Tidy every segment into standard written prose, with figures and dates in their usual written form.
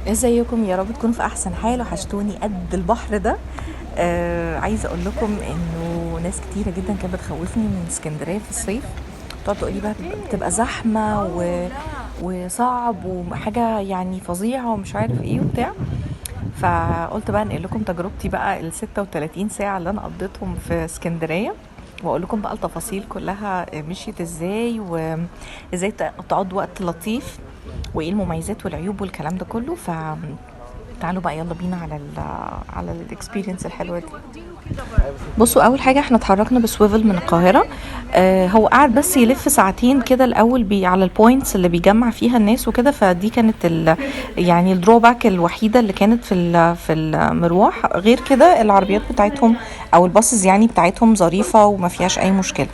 ازيكم؟ يا رب تكونوا في احسن حال. وحشتوني قد البحر ده. عايزه اقول لكم انه ناس كتيره جدا كانت بتخوفني من اسكندريه في الصيف. تقعد تقولي بقى بتبقى زحمه وصعب وحاجه يعني فظيعه ومش عارف ايه وبتاع. فقلت بقى انقل لكم تجربتي بقى ال 36 ساعه اللي انا قضيتهم في اسكندريه، واقول لكم بقى التفاصيل كلها مشيت ازاي، وازاي تقعدوا وقت لطيف، وايه المميزات والعيوب والكلام ده كله. فتعالوا بقى يلا بينا على الاكسبيرينس الحلوه دي. بصوا، اول حاجه احنا اتحركنا بسويفل من القاهره. هو قاعد بس يلف ساعتين كده الاول على البوينتس اللي بيجمع فيها الناس وكده. فدي كانت يعني الدروباك الوحيده اللي كانت في المروح. غير كده العربيات بتاعتهم او الباصز يعني بتاعتهم ظريفه وما فيهاش اي مشكله.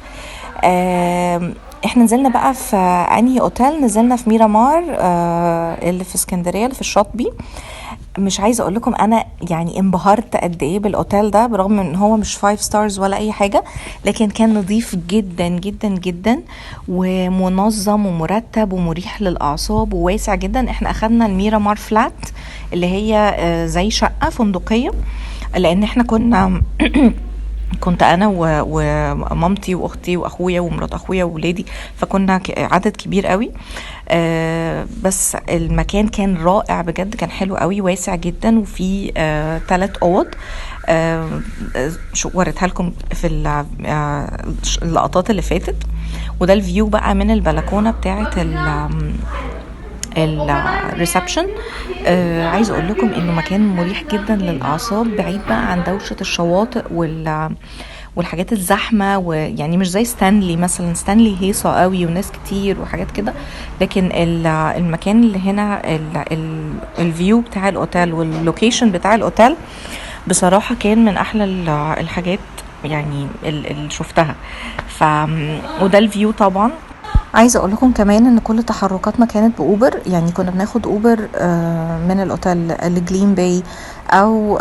احنا نزلنا بقى في انهي اوتيل؟ نزلنا في ميرامار، اللي في اسكندريه اللي في الشاطبي. مش عايزه اقول لكم انا يعني انبهرت قد ايه بالاوتيل ده، برغم ان هو مش 5 ستارز ولا اي حاجه، لكن كان نظيف جدا جدا جدا ومنظم ومرتب ومريح للاعصاب وواسع جدا. احنا اخدنا الميرامار فلات اللي هي زي شقه فندقيه، لان احنا كنت انا ومامتي واختي واخويا ومرات اخويا وولادي، فكنا عدد كبير قوي. بس المكان كان رائع بجد، كان حلو قوي، واسع جدا، وفي 3 اوض. شو وريتها لكم في اللقطات اللي فاتت. وده الفيو بقى من البلكونه بتاعه الريسبشن. عايز اقول لكم انه مكان مريح جدا للاعصاب، بعيد بقى عن دوشه الشواطئ والحاجات الزحمه، ويعني مش زي ستانلي مثلا. ستانلي هيصه قوي وناس كتير وحاجات كده، لكن المكان اللي هنا الفيو بتاع الاوتيل واللوكيشن بتاع الاوتيل بصراحه كان من احلى الحاجات يعني اللي شفتها. ف وده الفيو طبعا. عايزه اقول لكم كمان ان كل تحركاتنا كانت باوبر، يعني كنا بناخد اوبر من الاوتيل لجليم باي، او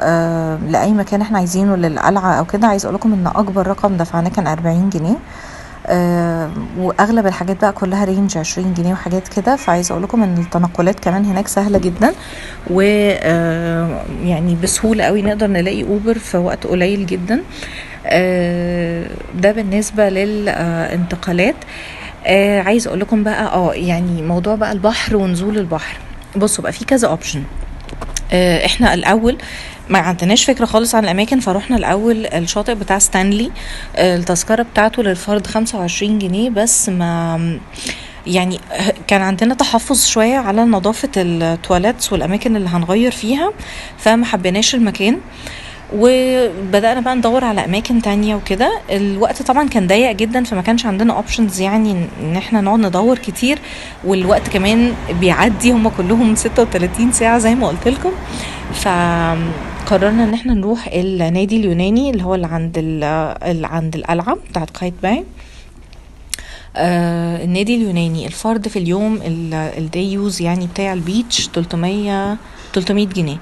لاي مكان احنا عايزينه، للقلعه او كده. عايزه اقول لكم ان اكبر رقم دفعناه كان 40 جنيه. واغلب الحاجات بقى كلها رينج 20 جنيه وحاجات كده. فعايزه اقول لكم ان التنقلات كمان هناك سهله جدا، و يعني بسهوله قوي نقدر نلاقي اوبر في وقت قليل جدا. ده بالنسبه للانتقالات. عايز اقول لكم بقى يعني موضوع بقى البحر ونزول البحر. بصوا بقى في كذا اوبشن. احنا الاول ما عندناش فكرة خالص عن الاماكن، فروحنا الاول الشاطئ بتاع ستانلي. التذكرة بتاعته للفرد 25 جنيه بس. ما يعني كان عندنا تحفظ شوية على نظافة التواليتس والاماكن اللي هنغير فيها، فما حبيناش المكان، وبدأنا بقى ندور على اماكن تانية وكده. الوقت طبعا كان ضيق جدا، فما كانش عندنا اوبشنز يعني ان احنا نقعد ندور كتير، والوقت كمان بيعدي، هم كلهم 36 ساعة زي ما قلت لكم. فقررنا ان احنا نروح النادي اليوناني اللي هو اللي عند القلعة بتاعت قايتباي. النادي اليوناني الفرد في اليوم الدي يوز يعني بتاع البيتش 300 جنيه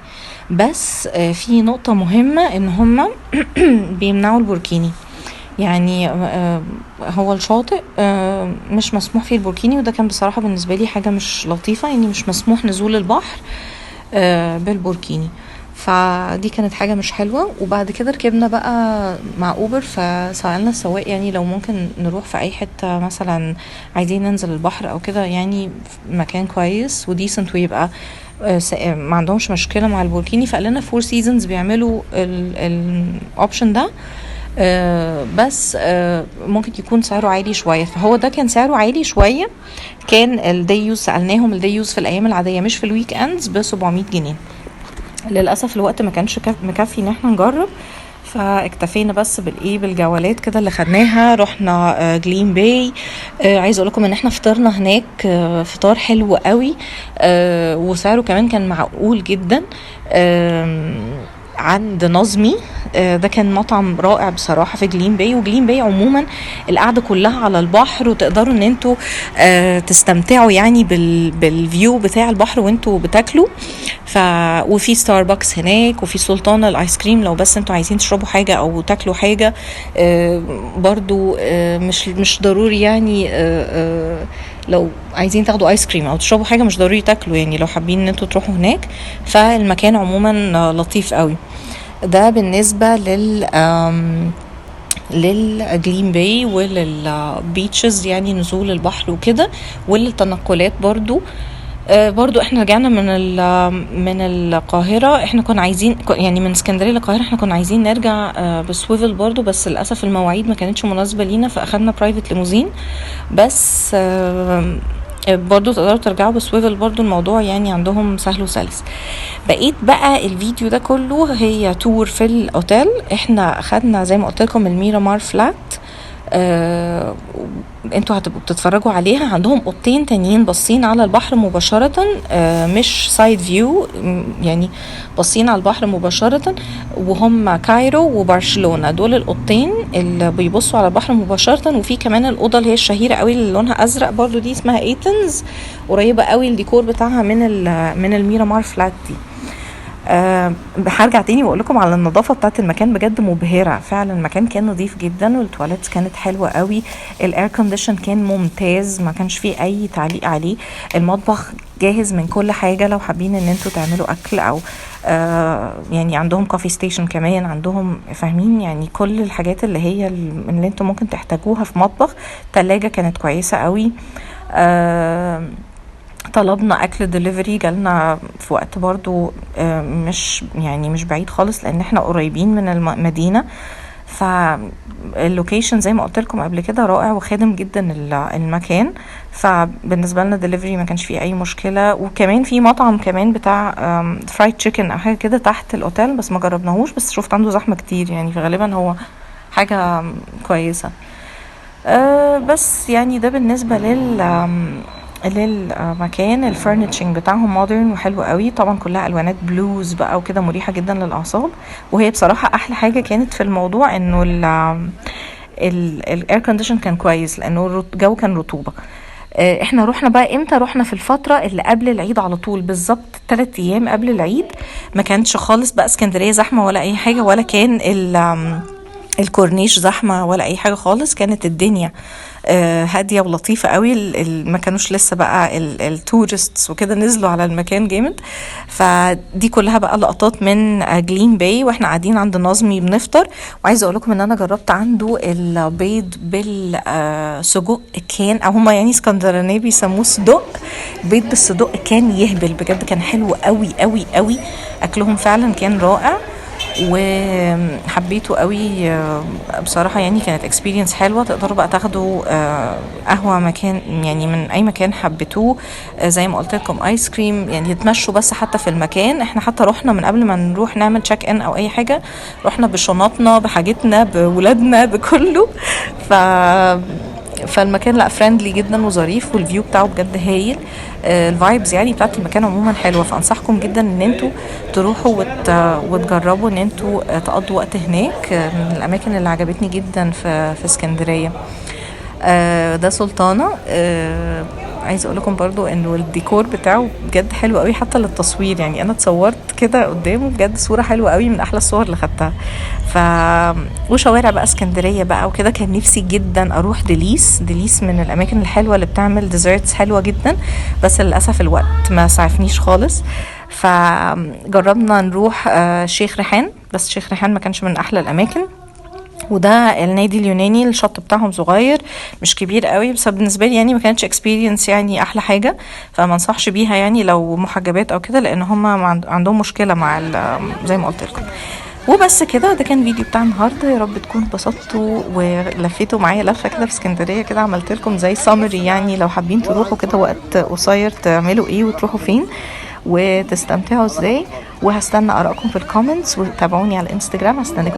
بس. في نقطة مهمة ان هم بيمنعوا البوركيني. يعني هو الشاطئ مش مسموح فيه البوركيني، وده كان بصراحة بالنسبة لي حاجة مش لطيفة، يعني مش مسموح نزول البحر بالبوركيني. فدي كانت حاجة مش حلوة. وبعد كده ركبنا بقى مع اوبر، فسألنا السواق يعني لو ممكن نروح في اي حتة مثلا عايزين ننزل البحر او كده، يعني في مكان كويس وديسنت ويبقى ما عندهمش مشكلة مع البوركيني. فقال لنا فور سيزونز بيعملوا الاوبشن ده. بس ممكن يكون سعره عالي شوية، فهو ده كان سعره عالي شوية. كان الديوز سألناهم الديوز في الأيام العادية مش في الويك اندز ب 700 جنيه. للأسف الوقت ما كانش مكفي ان احنا نجرب، فاكتفينا بس بالجولات كده اللي خدناها. رحنا جليم باي. عايز اقول لكم ان احنا فطرنا هناك فطار حلو قوي، وسعره كمان كان معقول جدا. عند نظمي. ده كان مطعم رائع بصراحة في جليم باي. وجليم باي عموما القعدة كلها على البحر، وتقدروا ان انتوا تستمتعوا يعني بالفيو بتاع البحر وانتوا بتاكلوا. وفي ستاربكس هناك، وفي سلطانة الايس كريم لو بس انتوا عايزين تشربوا حاجة او تاكلوا حاجة. برضو مش ضروري يعني لو عايزين تاخدوا ايس كريم او تشربوا حاجه، مش ضروري تاكلوا يعني، لو حابين ان انتوا تروحوا هناك. فالمكان عموما لطيف قوي. ده بالنسبه للجليم باي وللبيتشز، يعني نزول البحر وكده، وللتنقلات برضو. برضو احنا رجعنا من القاهرة. احنا كنا عايزين يعني من اسكندرية للقاهرة احنا كنا عايزين نرجع بسويفل برضو، بس للأسف المواعيد ما كانتش مناسبة لينا، فاخدنا برايفت ليموزين. بس برضو تقدروا ترجعوا بسويفل، برضو الموضوع يعني عندهم سهل وسلس. بقيت بقى الفيديو ده كله هي تور في الاوتيل. احنا اخدنا زي ما قلت لكم الميرامار فلات. انتوا هتبقوا بتتفرجوا عليها. عندهم اوضتين تانيين باصين على البحر مباشرة، مش سايد فيو، يعني باصين على البحر مباشرة، وهم كايرو وبرشلونة. دول الاوضتين اللي بيبصوا على البحر مباشرة. وفي كمان الاوضة اللي هي الشهيرة قوي اللي لونها ازرق برضو، دي اسمها ايتنز، قريبة قوي الديكور بتاعها من الميرامار فلات دي. هرجع تاني واقول لكم على النظافه بتاعت المكان، بجد مبهره فعلا. المكان كان نظيف جدا، والتواليت كانت حلوه قوي، الاير كونديشن كان ممتاز، ما كانش فيه اي تعليق عليه. المطبخ جاهز من كل حاجه لو حابين ان انتوا تعملوا اكل، او يعني عندهم كوفي ستيشن كمان، عندهم فاهمين يعني كل الحاجات اللي هي اللي انتوا ممكن تحتاجوها في مطبخ. التلاجة كانت كويسه قوي. طلبنا اكل ديليفري، جالنا في وقت برضو مش بعيد خالص، لان احنا قريبين من المدينة. فاللوكيشن زي ما قلت لكم قبل كده رائع وخادم جدا المكان. فبالنسبه لنا ديليفري ما كانش فيه اي مشكله. وكمان في مطعم كمان بتاع فرايد تشيكن او حاجه كده تحت الاوتيل، بس ما جربناهوش، بس شفت عنده زحمه كتير يعني، فغالبا هو حاجه كويسه. بس يعني ده بالنسبه للمكان. الفرنتشنج بتاعهم مودرن وحلو قوي، طبعا كلها الوانات بلوز بقى وكده، مريحه جدا للاعصاب. وهي بصراحه احلى حاجه كانت في الموضوع انه الاير كونديشن كان كويس، لانه الجو كان رطوبه. احنا رحنا بقى امتى؟ رحنا في الفتره اللي قبل العيد على طول، بالظبط 3 ايام قبل العيد. ما كانتش خالص بقى اسكندريه زحمه ولا اي حاجه، ولا كان الكورنيش زحمه ولا اي حاجه خالص. كانت الدنيا هاديه ولطيفه قوي. ما كانوش لسه بقى التورستس وكده نزلوا على المكان جامد. فدي كلها بقى لقطات من جليم باي واحنا قاعدين عند نظمي بنفطر. وعايزه اقول لكم ان انا جربت عنده البيض بالسجق، كان او هما يعني اسكندرانيه بيسموه صدق. بيض بالصدق كان يهبل بجد، كان حلو قوي قوي قوي. اكلهم فعلا كان رائع وحبيته قوي بصراحة. يعني كانت اكسبيرينس حلوة. تقدروا بقى تاخدوا قهوة مكان يعني من اي مكان حبيتوه، زي ما قلت لكم ايس كريم، يعني تتمشوا بس حتى في المكان. احنا حتى رحنا من قبل ما نروح نعمل تشيك ان او اي حاجة، رحنا بشنطنا بحاجتنا بولادنا بكله. فالمكان لا فريندلي جدا وظريف، والفيو بتاعه بجد هايل. الفايبز يعني بتاعت المكان عموما حلوه. فانصحكم جدا ان انتوا تروحوا وتجربوا ان انتوا تقضوا وقت هناك. من الاماكن اللي عجبتني جدا في اسكندريه. ده سلطانه. عايزه اقول لكم برضو انه الديكور بتاعه بجد حلو قوي حتى للتصوير. يعني انا اتصورت كده قدامه بجد صوره حلوه قوي، من احلى الصور اللي خدتها. وشوارع بقى اسكندريه بقى وكده. كان نفسي جدا اروح ديليس من الاماكن الحلوه اللي بتعمل ديزرتس حلوه جدا، بس للاسف الوقت ما سعفنيش خالص. فجربنا نروح شيخ ريحان، بس شيخ ريحان ما كانش من احلى الاماكن. وده النادي اليوناني، الشط بتاعهم صغير مش كبير قوي، بس بالنسبه لي يعني ما كانتش اكسبيرينس يعني احلى حاجه. فما انصحش بيها يعني لو محجبات او كده، لان هم عندهم مشكله مع زي ما قلت لكم. وبس كده، ده كان فيديو بتاع النهارده. يا رب تكونوا اتبسطتوا ولفيتوا معايا لفه كده في اسكندريه كده. عملت لكم زي سامري، يعني لو حابين تروحوا كده وقت قصير تعملوا ايه وتروحوا فين وتستمتعوا ازاي. وهستنى ارائكم في الكومنتس، وتابعوني على الانستجرام. هستنى